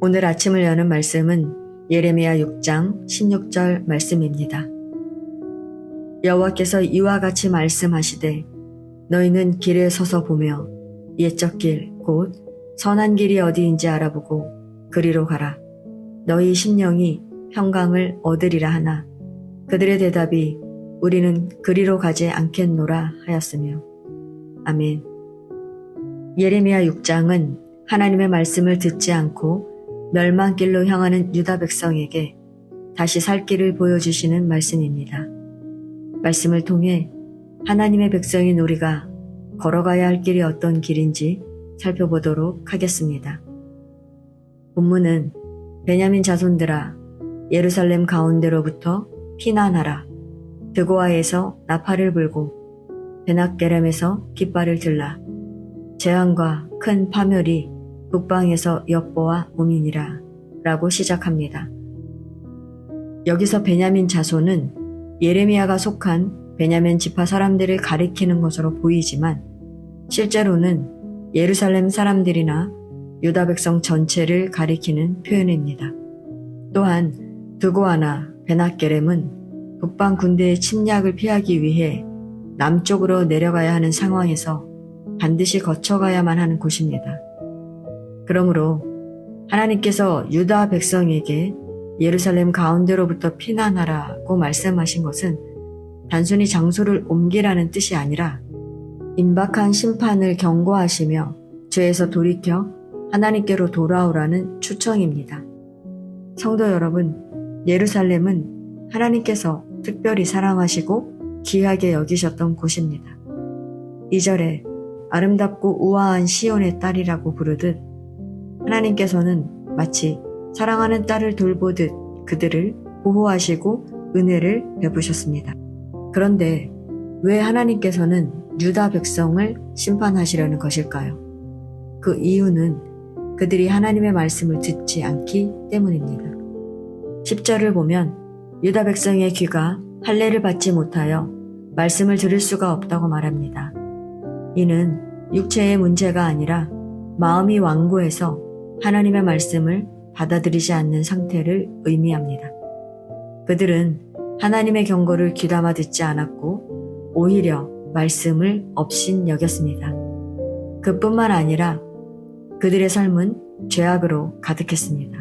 오늘 아침을 여는 말씀은 예레미야 6장 16절 말씀입니다. 여호와께서 이와 같이 말씀하시되 너희는 길에 서서 보며 옛적 길 곧 선한 길이 어디인지 알아보고 그리로 가라. 너희 심령이 평강을 얻으리라 하나 그들의 대답이 우리는 그리로 가지 않겠노라 하였으며. 아멘. 예레미야 6장은 하나님의 말씀을 듣지 않고 멸망길로 향하는 유다 백성에게 다시 살 길을 보여주시는 말씀입니다. 말씀을 통해 하나님의 백성인 우리가 걸어가야 할 길이 어떤 길인지 살펴보도록 하겠습니다. 본문은 베냐민 자손들아 예루살렘 가운데로부터 피난하라. 드고아에서 나팔을 불고 베낫게렘에서 깃발을 들라. 재앙과 큰 파멸이 북방에서 엿보아 오미니라 라고 시작합니다. 여기서 베냐민 자손은 예레미야가 속한 베냐민 지파 사람들을 가리키는 것으로 보이지만 실제로는 예루살렘 사람들이나 유다 백성 전체를 가리키는 표현입니다. 또한 드고아나 베낫게렘은 북방 군대의 침략을 피하기 위해 남쪽으로 내려가야 하는 상황에서 반드시 거쳐가야만 하는 곳입니다. 그러므로 하나님께서 유다 백성에게 예루살렘 가운데로부터 피난하라고 말씀하신 것은 단순히 장소를 옮기라는 뜻이 아니라 임박한 심판을 경고하시며 죄에서 돌이켜 하나님께로 돌아오라는 초청입니다. 성도 여러분, 예루살렘은 하나님께서 특별히 사랑하시고 귀하게 여기셨던 곳입니다. 2절에 아름답고 우아한 시온의 딸이라고 부르듯 하나님께서는 마치 사랑하는 딸을 돌보듯 그들을 보호하시고 은혜를 베푸셨습니다. 그런데 왜 하나님께서는 유다 백성을 심판하시려는 것일까요? 그 이유는 그들이 하나님의 말씀을 듣지 않기 때문입니다. 10절을 보면 유다 백성의 귀가 할례를 받지 못하여 말씀을 들을 수가 없다고 말합니다. 이는 육체의 문제가 아니라 마음이 완고해서 하나님의 말씀을 받아들이지 않는 상태를 의미합니다. 그들은 하나님의 경고를 귀담아 듣지 않았고 오히려 말씀을 업신여겼습니다. 그뿐만 아니라 그들의 삶은 죄악으로 가득했습니다.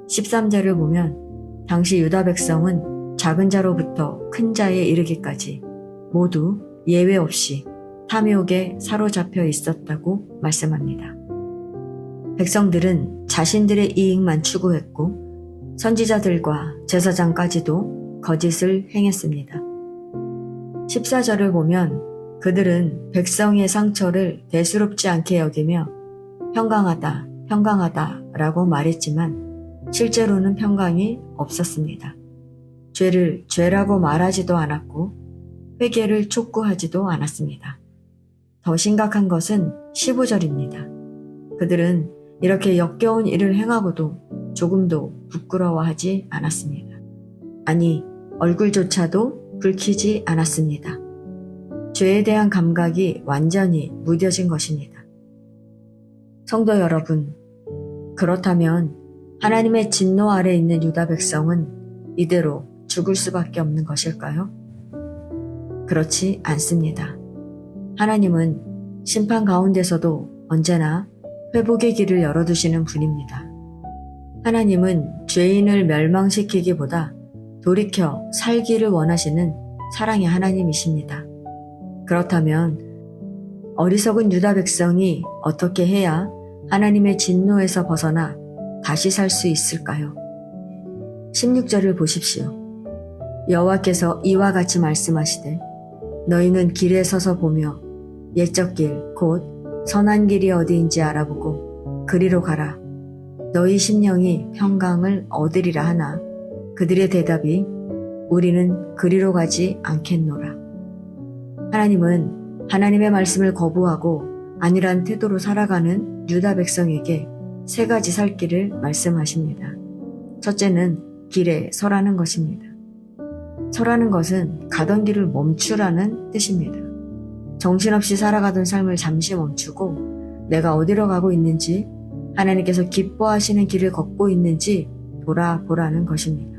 13절을 보면 당시 유다 백성은 작은 자로부터 큰 자에 이르기까지 모두 예외 없이 탐욕에 사로잡혀 있었다고 말씀합니다. 백성들은 자신들의 이익만 추구했고 선지자들과 제사장까지도 거짓을 행했습니다. 14절을 보면 그들은 백성의 상처를 대수롭지 않게 여기며 평강하다, 평강하다 라고 말했지만 실제로는 평강이 없었습니다. 죄를 죄라고 말하지도 않았고 회개를 촉구하지도 않았습니다. 더 심각한 것은 15절입니다. 그들은 이렇게 역겨운 일을 행하고도 조금도 부끄러워하지 않았습니다. 아니, 얼굴조차도 붉히지 않았습니다. 죄에 대한 감각이 완전히 무뎌진 것입니다. 성도 여러분, 그렇다면 하나님의 진노 아래 있는 유다 백성은 이대로 죽을 수밖에 없는 것일까요? 그렇지 않습니다. 하나님은 심판 가운데서도 언제나 회복의 길을 열어두시는 분입니다. 하나님은 죄인을 멸망시키기보다 돌이켜 살기를 원하시는 사랑의 하나님이십니다. 그렇다면 어리석은 유다 백성이 어떻게 해야 하나님의 진노에서 벗어나 다시 살 수 있을까요? 16절을 보십시오. 여호와께서 이와 같이 말씀하시되 너희는 길에 서서 보며 옛적 길 곧 선한 길이 어디인지 알아보고 그리로 가라. 너희 심령이 평강을 얻으리라 하나 그들의 대답이 우리는 그리로 가지 않겠노라. 하나님은 하나님의 말씀을 거부하고 안일한 태도로 살아가는 유다 백성에게 세 가지 살 길을 말씀하십니다. 첫째는 길에 서라는 것입니다. 서라는 것은 가던 길을 멈추라는 뜻입니다. 정신없이 살아가던 삶을 잠시 멈추고 내가 어디로 가고 있는지 하나님께서 기뻐하시는 길을 걷고 있는지 돌아보라는 것입니다.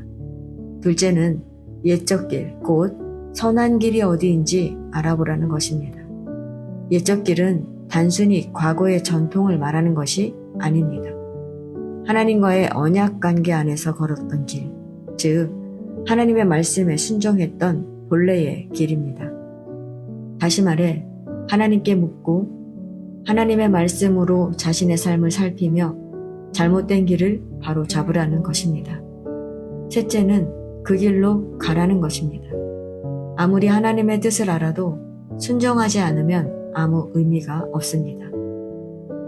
둘째는 옛적 길, 곧 선한 길이 어디인지 알아보라는 것입니다. 옛적 길은 단순히 과거의 전통을 말하는 것이 아닙니다. 하나님과의 언약 관계 안에서 걸었던 길, 즉 하나님의 말씀에 순종했던 본래의 길입니다. 다시 말해 하나님께 묻고 하나님의 말씀으로 자신의 삶을 살피며 잘못된 길을 바로 잡으라는 것입니다. 셋째는 그 길로 가라는 것입니다. 아무리 하나님의 뜻을 알아도 순종하지 않으면 아무 의미가 없습니다.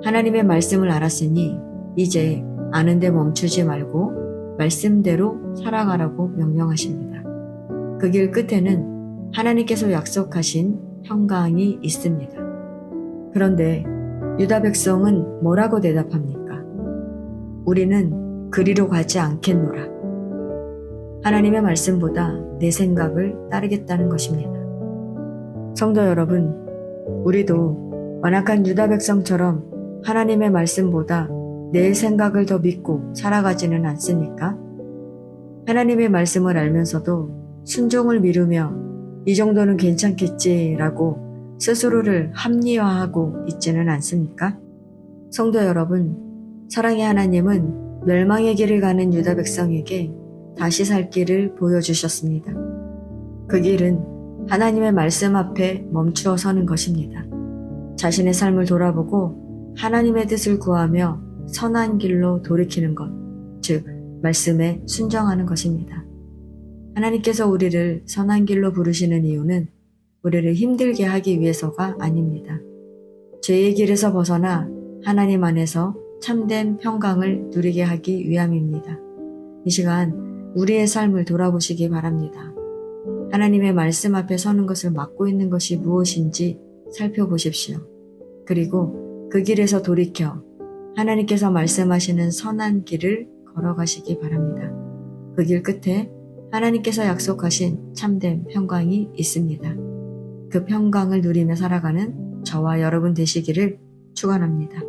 하나님의 말씀을 알았으니 이제 아는데 멈추지 말고 말씀대로 살아가라고 명령하십니다. 그 길 끝에는 하나님께서 약속하신 평강이 있습니다. 그런데 유다 백성은 뭐라고 대답합니까? 우리는 그리로 가지 않겠노라. 하나님의 말씀보다 내 생각을 따르겠다는 것입니다. 성도 여러분, 우리도 완악한 유다 백성처럼 하나님의 말씀보다 내 생각을 더 믿고 살아가지는 않습니까? 하나님의 말씀을 알면서도 순종을 미루며 이 정도는 괜찮겠지라고 스스로를 합리화하고 있지는 않습니까? 성도 여러분, 사랑의 하나님은 멸망의 길을 가는 유다 백성에게 다시 살 길을 보여주셨습니다. 그 길은 하나님의 말씀 앞에 멈추어 서는 것입니다. 자신의 삶을 돌아보고 하나님의 뜻을 구하며 선한 길로 돌이키는 것, 즉 말씀에 순종하는 것입니다. 하나님께서 우리를 선한 길로 부르시는 이유는 우리를 힘들게 하기 위해서가 아닙니다. 죄의 길에서 벗어나 하나님 안에서 참된 평강을 누리게 하기 위함입니다. 이 시간 우리의 삶을 돌아보시기 바랍니다. 하나님의 말씀 앞에 서는 것을 막고 있는 것이 무엇인지 살펴보십시오. 그리고 그 길에서 돌이켜 하나님께서 말씀하시는 선한 길을 걸어가시기 바랍니다. 그 길 끝에 하나님께서 약속하신 참된 평강이 있습니다. 그 평강을 누리며 살아가는 저와 여러분 되시기를 축원합니다.